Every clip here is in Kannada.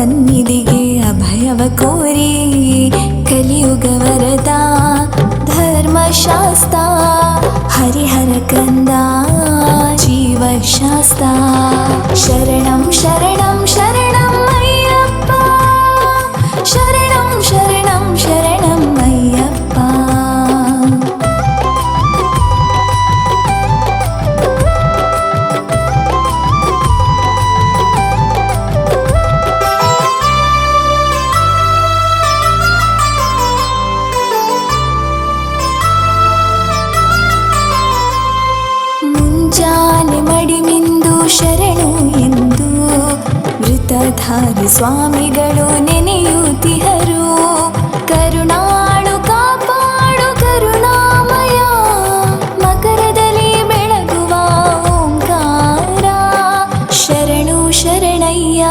ಸನ್ನಿಧಿಗೆ ಅಭಯವ ಕೋರಿ ಕಲಿಯುಗ ವರದ ಧರ್ಮಶಾಸ್ತ್ರ ಹರಿಹರ ಕಂದ ಜೀವಶಾಸ್ತ್ರ ಶರಣಂ ಶರಣಂ ಶರಣಂ ಅಯ್ಯಪ್ಪ ಶರಣಂ ಶರಣಂ ಶರಣಂ ಅಯ್ಯಪ್ಪ. ಮುಂಜಾನೆ ಮಡಿಮಿಂದು ಶರಣು ಎಂದು ವೃತಧಾರಿ ಸ್ವಾಮಿಗಳು ನೆನೆಯುತ್ತಿಹರು. ಕರುಣಾಳು ಕಾಪಾಡು ಕರುಣಾಮಯ ಮಕರದಲ್ಲಿ ಬೆಳಗುವ ಓಂಕಾರ ಶರಣು ಶರಣಯ್ಯ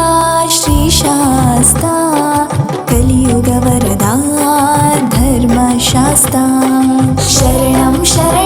ಶ್ರೀ ಶಾಸ್ತ್ರ ಕಲಿಯುಗ ವರದ ಧರ್ಮಶಾಸ್ತ್ರ ಶರಣಂ ಶರಣ